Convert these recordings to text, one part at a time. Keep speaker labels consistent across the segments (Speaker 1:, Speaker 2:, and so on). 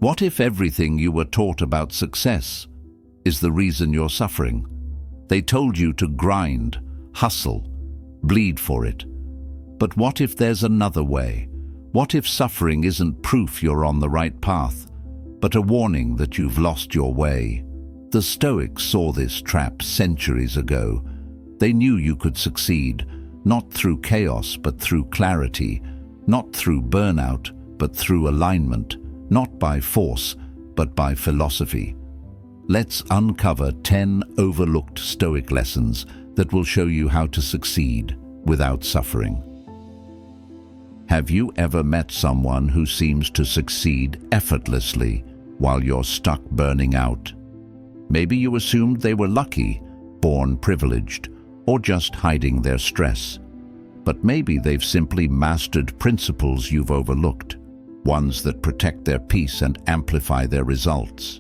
Speaker 1: What if everything you were taught about success is the reason you're suffering? They told you to grind, hustle, bleed for it. But what if there's another way? What if suffering isn't proof you're on the right path, but a warning that you've lost your way? The Stoics saw this trap centuries ago. They knew you could succeed, not through chaos but through clarity, not through burnout but through alignment, not by force but by philosophy. Let's uncover 10 overlooked Stoic lessons that will show you how to succeed without suffering. Have you ever met someone who seems to succeed effortlessly while you're stuck burning out? Maybe you assumed they were lucky, born privileged, or just hiding their stress. But maybe they've simply mastered principles you've overlooked, ones that protect their peace and amplify their results.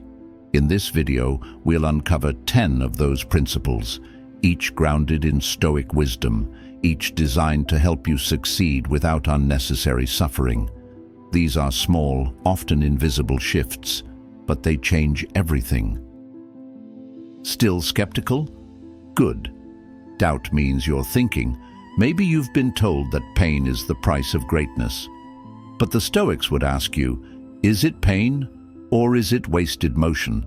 Speaker 1: In this video, we'll uncover 10 of those principles, each grounded in Stoic wisdom, each designed to help you succeed without unnecessary suffering. These are small, often invisible shifts, but they change everything. Still skeptical? Good. Doubt means you're thinking. Maybe you've been told that pain is the price of greatness. But the Stoics would ask you, is it pain or is it wasted motion?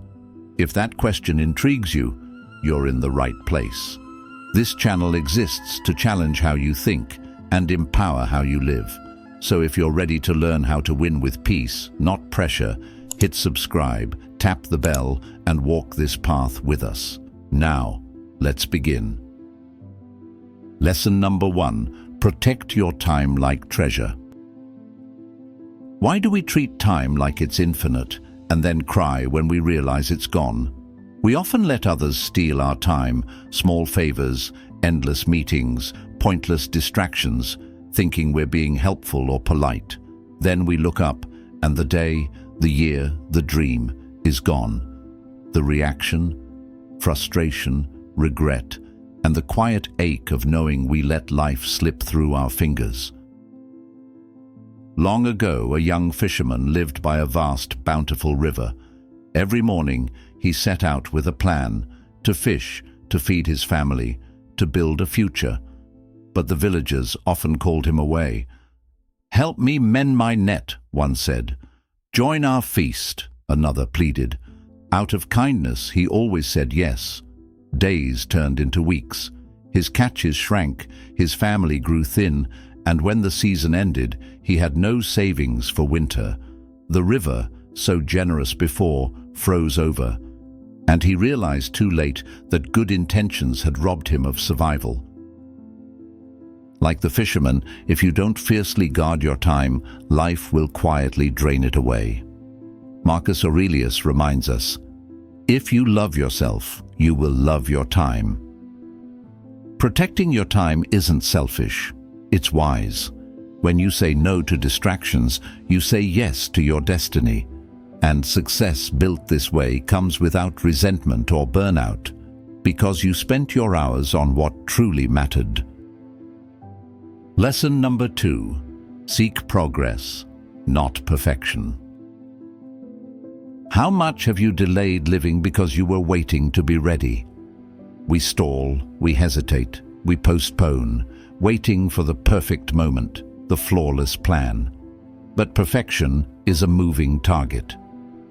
Speaker 1: If that question intrigues you, you're in the right place. This channel exists to challenge how you think and empower how you live. So if you're ready to learn how to win with peace, not pressure, hit subscribe, tap the bell, and walk this path with us. Now, let's begin. Lesson number 1, protect your time like treasure. Why do we treat time like it's infinite and then cry when we realize it's gone? We often let others steal our time, small favors, endless meetings, pointless distractions, thinking we're being helpful or polite. Then we look up and the day, the year, the dream is gone. The reaction, frustration, regret, and the quiet ache of knowing we let life slip through our fingers. Long ago, a young fisherman lived by a vast, bountiful river. Every morning, he set out with a plan to fish, to feed his family, to build a future. But the villagers often called him away. "Help me mend my net," one said. "Join our feast," another pleaded. Out of kindness, he always said yes. Days turned into weeks. His catches shrank, his family grew thin, and when the season ended, he had no savings for winter. The river, so generous before, froze over, and he realized too late that good intentions had robbed him of survival. Like the fisherman, if you don't fiercely guard your time, life will quietly drain it away. Marcus Aurelius reminds us, "If you love yourself, you will love your time." Protecting your time isn't selfish, it's wise. When you say no to distractions, you say yes to your destiny. And success built this way comes without resentment or burnout, because you spent your hours on what truly mattered. Lesson number 2, seek progress, not perfection. How much have you delayed living because you were waiting to be ready? We stall, we hesitate, we postpone, waiting for the perfect moment, the flawless plan. But perfection is a moving target.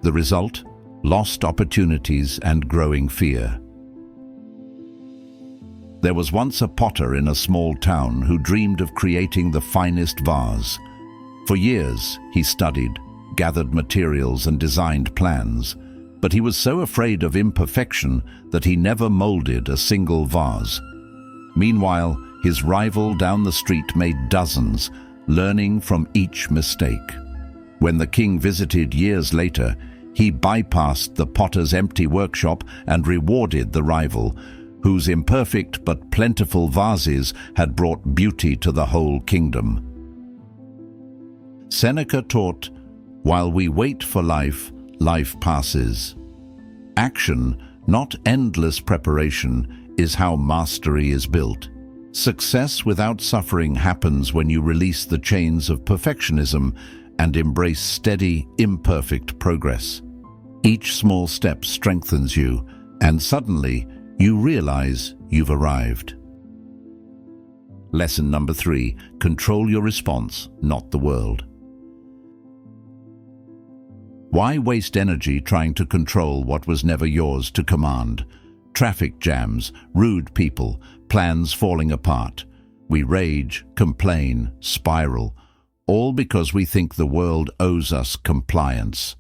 Speaker 1: The result? Lost opportunities and growing fear. There was once a potter in a small town who dreamed of creating the finest vase. For years, he studied, gathered materials and designed plans, but he was so afraid of imperfection that he never molded a single vase. Meanwhile, his rival down the street made dozens, learning from each mistake. When the king visited years later, he bypassed the potter's empty workshop and rewarded the rival, whose imperfect but plentiful vases had brought beauty to the whole kingdom. Seneca taught, "While we wait for life, life passes." Action, not endless preparation, is how mastery is built. Success without suffering happens when you release the chains of perfectionism and embrace steady, imperfect progress. Each small step strengthens you, and suddenly you realize you've arrived. Lesson number 3, control your response, not the world. Why waste energy trying to control what was never yours to command? Traffic jams, rude people, plans falling apart. We rage, complain, spiral, all because we think the world owes us compliance.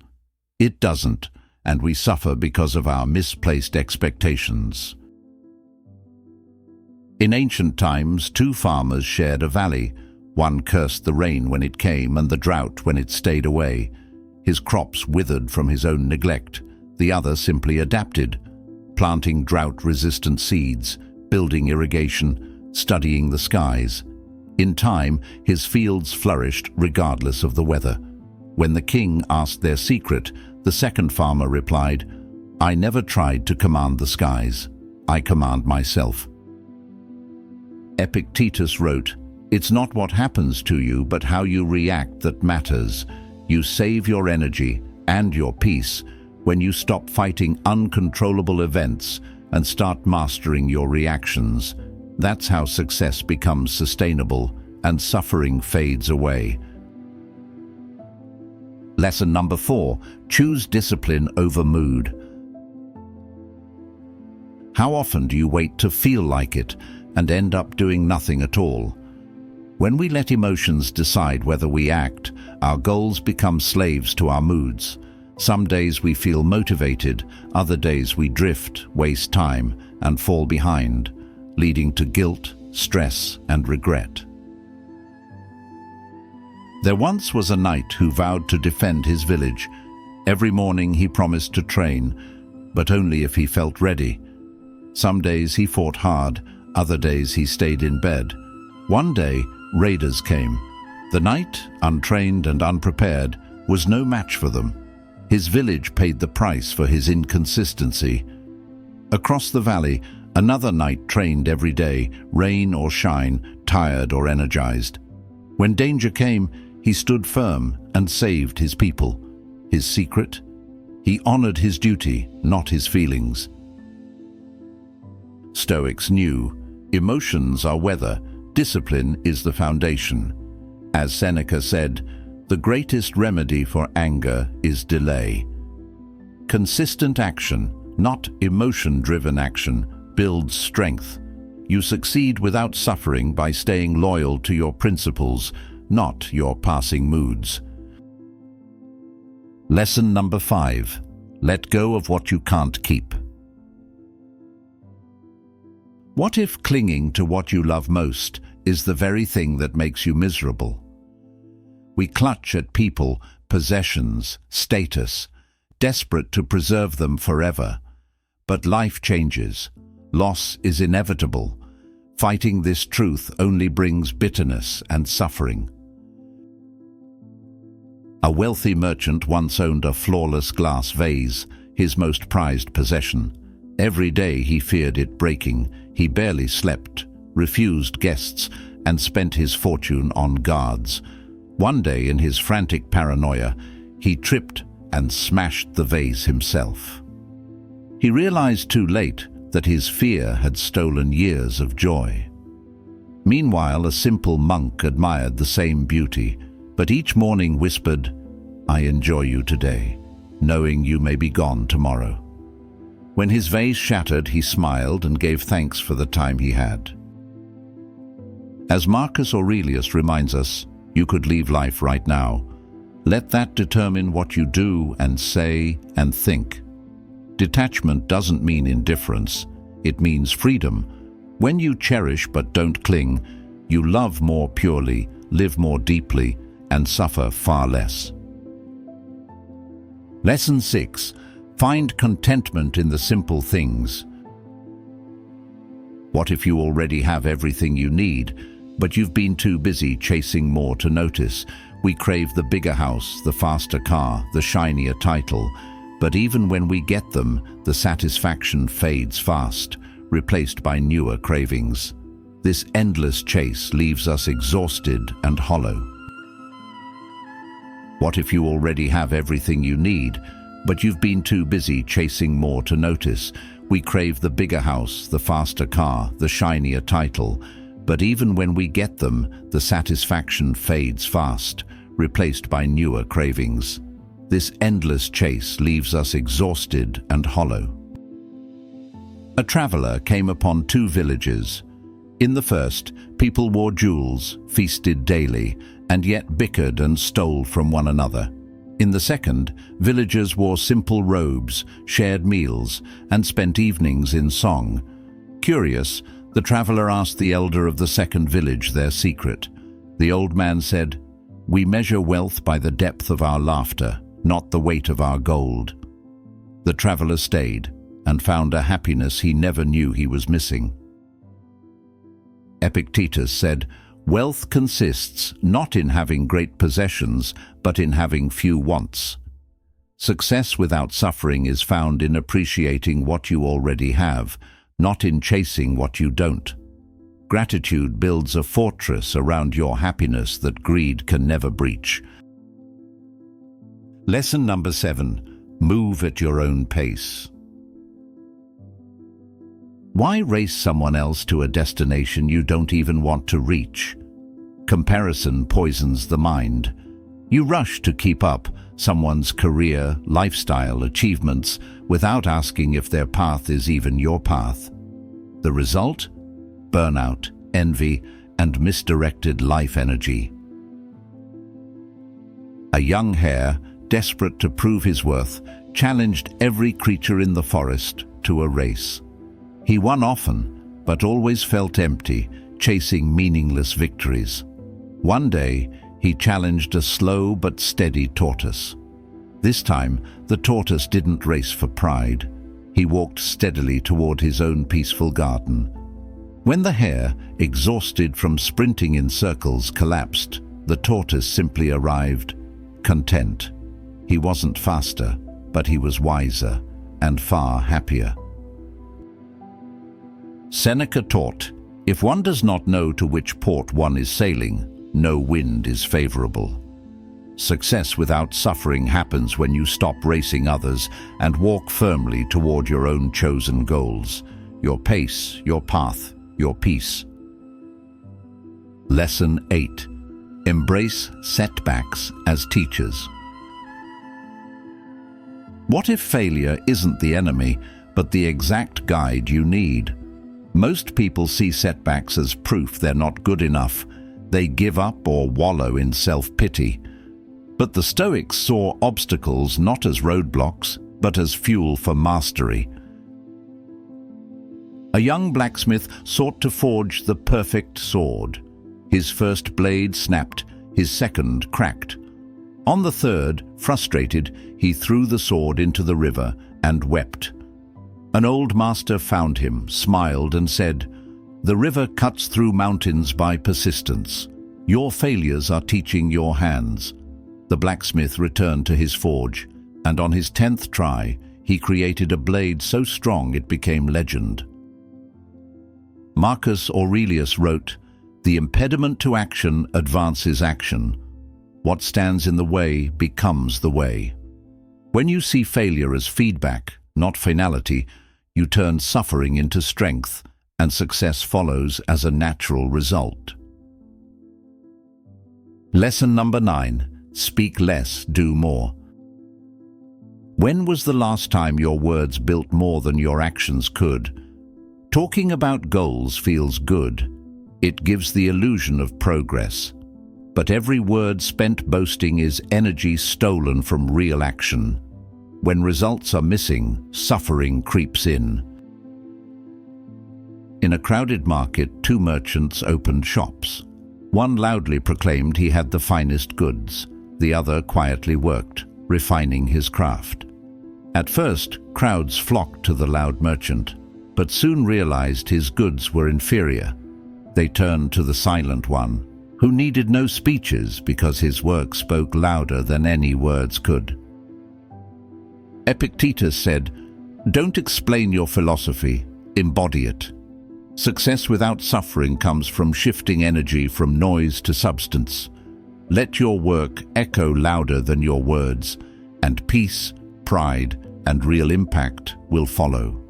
Speaker 1: It doesn't, and we suffer because of our misplaced expectations. In ancient times, 2 farmers shared a valley. One cursed the rain when it came and the drought when it stayed away. His crops withered from his own neglect. The other simply adapted, planting drought-resistant seeds, building irrigation, studying the skies. In time, his fields flourished regardless of the weather. When the king asked their secret, the second farmer replied, "I never tried to command the skies. I command myself." Epictetus wrote, "It's not what happens to you, but how you react that matters. You save your energy and your peace when you stop fighting uncontrollable events and start mastering your reactions. That's how success becomes sustainable and suffering fades away." Lesson number 4, choose discipline over mood. How often do you wait to feel like it and end up doing nothing at all? When we let emotions decide whether we act, our goals become slaves to our moods. Some days we feel motivated, other days we drift, waste time, and fall behind, leading to guilt, stress, and regret. There once was a knight who vowed to defend his village. Every morning he promised to train, but only if he felt ready. Some days he fought hard, other days he stayed in bed. One day, raiders came. The knight, untrained and unprepared, was no match for them. His village paid the price for his inconsistency. Across the valley, another knight trained every day, rain or shine, tired or energized. When danger came, he stood firm and saved his people. His secret? He honored his duty, not his feelings. Stoics knew, emotions are weather, discipline is the foundation. As Seneca said, the greatest remedy for anger is delay. Consistent action, not emotion-driven action, builds strength. You succeed without suffering by staying loyal to your principles, not your passing moods. Lesson number 5. Let go of what you can't keep. What if clinging to what you love most is the very thing that makes you miserable? We clutch at people, possessions, status, desperate to preserve them forever. But life changes. Loss is inevitable. Fighting this truth only brings bitterness and suffering. A wealthy merchant once owned a flawless glass vase, his most prized possession. Every day he feared it breaking. He barely slept, refused guests, and spent his fortune on guards. One day, in his frantic paranoia, he tripped and smashed the vase himself. He realized too late that his fear had stolen years of joy. Meanwhile, a simple monk admired the same beauty, but each morning whispered, "I enjoy you today, knowing you may be gone tomorrow." When his vase shattered, he smiled and gave thanks for the time he had. As Marcus Aurelius reminds us, you could leave life right now. Let that determine what you do and say and think. Detachment doesn't mean indifference. It means freedom. When you cherish but don't cling, you love more purely, live more deeply, and suffer far less. Lesson 6. Find contentment in the simple things. What if you already have everything you need, but you've been too busy chasing more to notice? We crave the bigger house, the faster car, the shinier title. But even when we get them, the satisfaction fades fast, replaced by newer cravings. This endless chase leaves us exhausted and hollow. What if you already have everything you need, but you've been too busy chasing more to notice? We crave the bigger house, the faster car, the shinier title, but even when we get them, the satisfaction fades fast, replaced by newer cravings. This endless chase leaves us exhausted and hollow. A traveler came upon two villages. In the first, people wore jewels, feasted daily, and yet bickered and stole from one another. In the second, villagers wore simple robes, shared meals, and spent evenings in song. Curious, the traveler asked the elder of the second village their secret. The old man said, "We measure wealth by the depth of our laughter, not the weight of our gold." The traveler stayed and found a happiness he never knew he was missing. Epictetus said, "Wealth consists not in having great possessions, but in having few wants." Success without suffering is found in appreciating what you already have, not in chasing what you don't. Gratitude builds a fortress around your happiness that greed can never breach. Lesson number 7. Move at your own pace. Why race someone else to a destination you don't even want to reach? Comparison poisons the mind. You rush to keep up someone's career, lifestyle, achievements without asking if their path is even your path. The result? Burnout, envy, and misdirected life energy. A young hare, desperate to prove his worth, challenged every creature in the forest to a race. He won often, but always felt empty, chasing meaningless victories. One day, he challenged a slow but steady tortoise. This time, the tortoise didn't race for pride. He walked steadily toward his own peaceful garden. When the hare, exhausted from sprinting in circles, collapsed, the tortoise simply arrived, content. He wasn't faster, but he was wiser and far happier. Seneca taught, if one does not know to which port one is sailing, no wind is favorable. Success without suffering happens when you stop racing others and walk firmly toward your own chosen goals, your pace, your path, your peace. Lesson 8. Embrace setbacks as teachers. What if failure isn't the enemy, but the exact guide you need? Most people see setbacks as proof they're not good enough. They give up or wallow in self-pity. But the Stoics saw obstacles not as roadblocks, but as fuel for mastery. A young blacksmith sought to forge the perfect sword. His first blade snapped, his second cracked. On the third, frustrated, he threw the sword into the river and wept. An old master found him, smiled and said, "The river cuts through mountains by persistence. Your failures are teaching your hands." The blacksmith returned to his forge, and on his 10th try, he created a blade so strong it became legend. Marcus Aurelius wrote, "The impediment to action advances action. What stands in the way becomes the way." When you see failure as feedback, not finality, you turn suffering into strength, and success follows as a natural result. Lesson number 9. Speak less, do more. When was the last time your words built more than your actions could? Talking about goals feels good. It gives the illusion of progress. But every word spent boasting is energy stolen from real action. When results are missing, suffering creeps in. In a crowded market, two merchants opened shops. One loudly proclaimed he had the finest goods. The other quietly worked, refining his craft. At first, crowds flocked to the loud merchant, but soon realized his goods were inferior. They turned to the silent one, who needed no speeches because his work spoke louder than any words could. Epictetus said, "Don't explain your philosophy, embody it." Success without suffering comes from shifting energy from noise to substance. Let your work echo louder than your words, and peace, pride, and real impact will follow.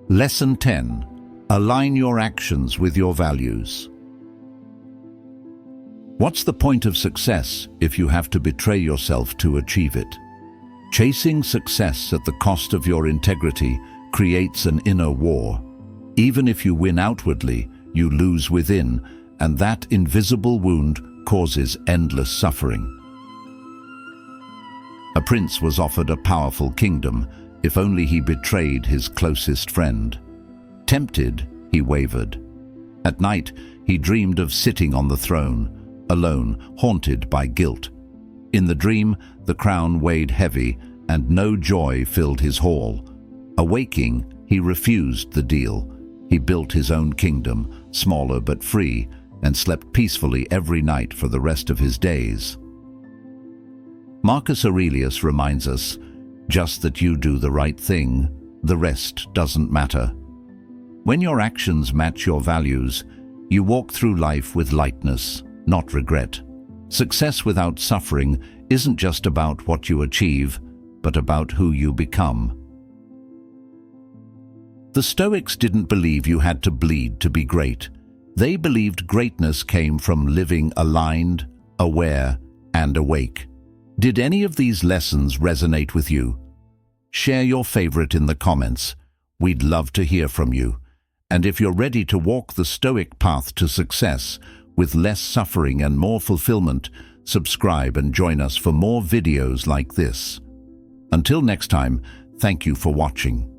Speaker 1: Lesson 10. Align your actions with your values. What's the point of success if you have to betray yourself to achieve it? Chasing success at the cost of your integrity creates an inner war. Even if you win outwardly, you lose within, and that invisible wound causes endless suffering. A prince was offered a powerful kingdom if only he betrayed his closest friend. Tempted, he wavered. At night, he dreamed of sitting on the throne, alone, haunted by guilt. In the dream, the crown weighed heavy, and no joy filled his hall. Awaking, he refused the deal. He built his own kingdom, smaller but free, and slept peacefully every night for the rest of his days. Marcus Aurelius reminds us, just that you do the right thing, the rest doesn't matter. When your actions match your values, you walk through life with lightness, not regret. Success without suffering isn't just about what you achieve, but about who you become. The Stoics didn't believe you had to bleed to be great. They believed greatness came from living aligned, aware, and awake. Did any of these lessons resonate with you? Share your favorite in the comments. We'd love to hear from you. And if you're ready to walk the Stoic path to success with less suffering and more fulfillment, subscribe and join us for more videos like this. Until next time, thank you for watching.